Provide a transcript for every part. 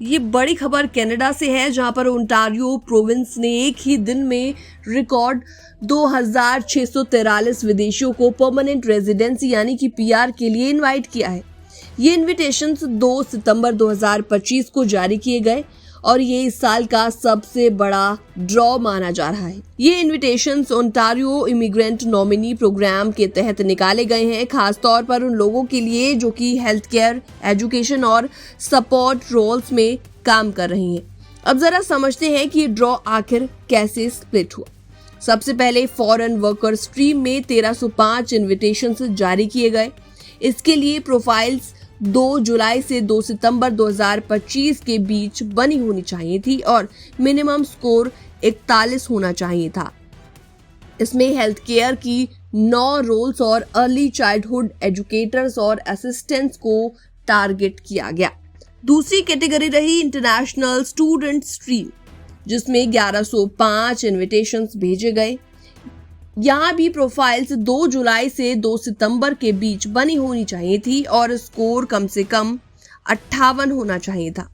ये बड़ी खबर कनाडा से है, जहां पर ओंटारियो प्रोविंस ने एक ही दिन में रिकॉर्ड 2643 विदेशियों को परमानेंट रेजिडेंसी यानी कि पीआर के लिए इनवाइट किया है। ये इनविटेशंस 2 सितंबर 2025 को जारी किए गए और ये इस साल का सबसे बड़ा ड्रॉ माना जा रहा है। ये invitations Ontario immigrant nominee program के तहत निकाले गए हैं, खास तौर पर उन लोगों के लिए जो कि हेल्थ केयर, एजुकेशन और सपोर्ट रोल्स में काम कर रही हैं। अब जरा समझते हैं कि ये ड्रॉ आखिर कैसे स्प्लिट हुआ। सबसे पहले फॉरेन वर्कर स्ट्रीम में 1305 इन्विटेशंस जारी किए गए। इसके लिए प्रोफाइल्स 2 जुलाई से 2 सितंबर 2025 के बीच बनी होनी चाहिए थी और मिनिमम स्कोर 41 होना चाहिए था। इसमें हेल्थ केयर की 9 रोल्स और अर्ली चाइल्डहुड एजुकेटर्स और असिस्टेंट्स को टारगेट किया गया। दूसरी कैटेगरी रही इंटरनेशनल स्टूडेंट स्ट्रीम, जिसमें 1105 इन्विटेशंस भेजे गए। यहाँ भी प्रोफाइल्स 2 जुलाई से 2 सितंबर के बीच बनी होनी चाहिए थी और स्कोर कम से कम 58 होना चाहिए था।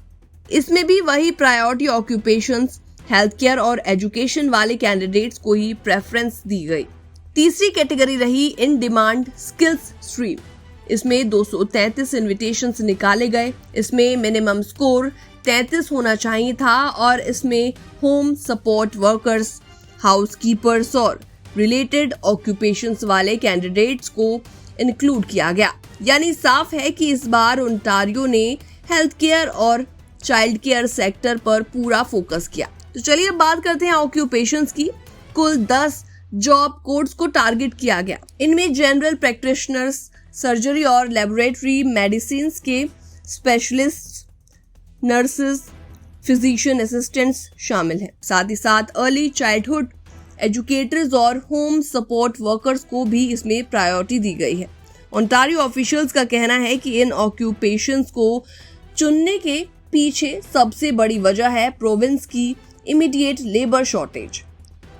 इसमें भी वही प्रायोरिटी ऑक्यूपेशंस, हेल्थ केयर और एजुकेशन वाले कैंडिडेट्स को ही प्रेफरेंस दी गई। तीसरी कैटेगरी रही इन डिमांड स्किल्स स्ट्रीम। इसमें 233 इन्विटेशंस निकाले गए। इसमें मिनिमम स्कोर 33 होना चाहिए था और इसमें होम सपोर्ट वर्कर्स, हाउसकीपर्स और रिलेटेड ऑक्यूपेशंस वाले कैंडिडेट्स को इंक्लूड किया गया। यानी साफ है कि इस बार ओंटारियो ने हेल्थ केयर और चाइल्ड केयर सेक्टर पर पूरा फोकस किया। तो चलिए अब बात करते हैं ऑक्यूपेशंस की। कुल 10 जॉब कोड्स को टारगेट किया गया। इनमें जनरल प्रैक्टिशनर्स, सर्जरी और लेबोरेटरी मेडिसिन के स्पेशलिस्ट, नर्सेज, फिजिशियन असिस्टेंट्स शामिल हैं। साथ ही साथ अर्ली चाइल्डहुड एजुकेटर्स और होम सपोर्ट वर्कर्स को भी इसमें प्रायोरिटी दी गई है। ओंटारियो ऑफिशियल्स का कहना है कि इन ऑक्यूपेशंस को चुनने के पीछे सबसे बड़ी वजह है प्रोविंस की इमीडिएट लेबर शॉर्टेज।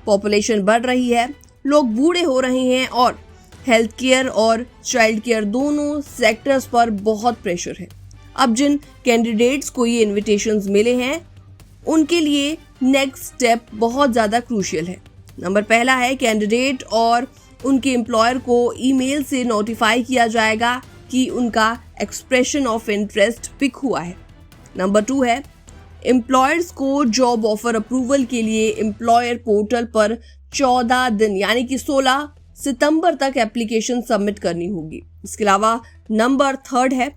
पॉपुलेशन बढ़ रही है, लोग बूढ़े हो रहे हैं और हेल्थ केयर और चाइल्ड केयर दोनों सेक्टर्स पर बहुत प्रेशर है। अब जिन कैंडिडेट्स को ये इन्विटेशंस मिले हैं उनके लिए नेक्स्ट स्टेप बहुत ज़्यादा क्रूशियल है। नंबर पहला है, कैंडिडेट और उनके एम्प्लॉयर को ईमेल से नोटिफाई किया जाएगा कि उनका एक्सप्रेशन ऑफ इंटरेस्ट पिक हुआ है। नंबर 2 है, एम्प्लॉयर्स को जॉब ऑफर अप्रूवल के लिए एम्प्लॉयर पोर्टल पर 14 दिन यानी कि 16 सितंबर तक एप्लीकेशन सबमिट करनी होगी। इसके अलावा नंबर 3 है,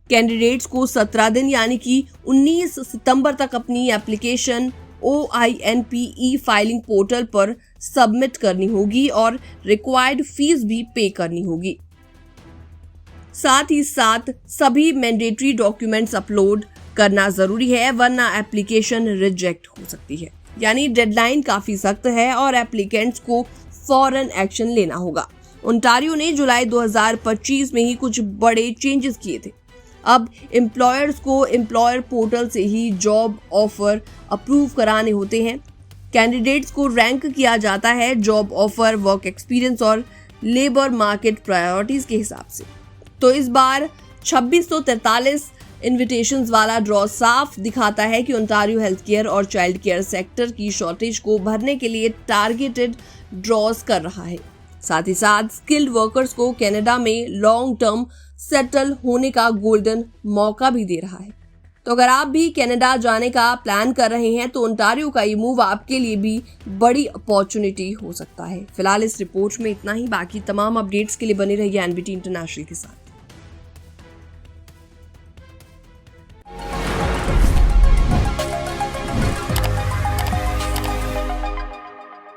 कैंडिडेट्स को 17 दिन यानी कि 19 सितंबर तक अपनी एप्लीकेशन OINPE फाइलिंग पोर्टल पर सबमिट करनी होगी और रिक्वायर्ड फीस भी पे करनी होगी। साथ ही साथ सभी मैंडेटरी डॉक्यूमेंट्स अपलोड करना जरूरी है, वरना एप्लीकेशन रिजेक्ट हो सकती है। यानी डेडलाइन काफी सख्त है और एप्लीकेंट्स को फौरन एक्शन लेना होगा। ओंटारियो ने जुलाई 2025 में ही कुछ बड़े चेंजेस किए थे। अब एम्प्लॉयर्स को एम्प्लॉयर पोर्टल से ही जॉब ऑफर अप्रूव कराने होते हैं। कैंडिडेट्स को रैंक किया जाता है जॉब ऑफर, वर्क एक्सपीरियंस और लेबर मार्केट प्रायोरिटीज के हिसाब से। तो इस बार 2643 इन्विटेशंस वाला ड्रॉ साफ दिखाता है कि ओंटारियो हेल्थ केयर और चाइल्ड केयर सेक्टर की शॉर्टेज को भरने के लिए टारगेटेड ड्रॉज कर रहा है। साथ ही साथ स्किल्ड वर्कर्स को कनाडा में लॉन्ग टर्म सेटल होने का गोल्डन मौका भी दे रहा है। तो अगर आप भी कनाडा जाने का प्लान कर रहे हैं तो ओंटारियो का ये मूव आपके लिए भी बड़ी अपॉर्चुनिटी हो सकता है। फिलहाल इस रिपोर्ट में इतना ही। बाकी तमाम अपडेट्स के लिए बने रहिए एनबीटी इंटरनेशनल के साथ।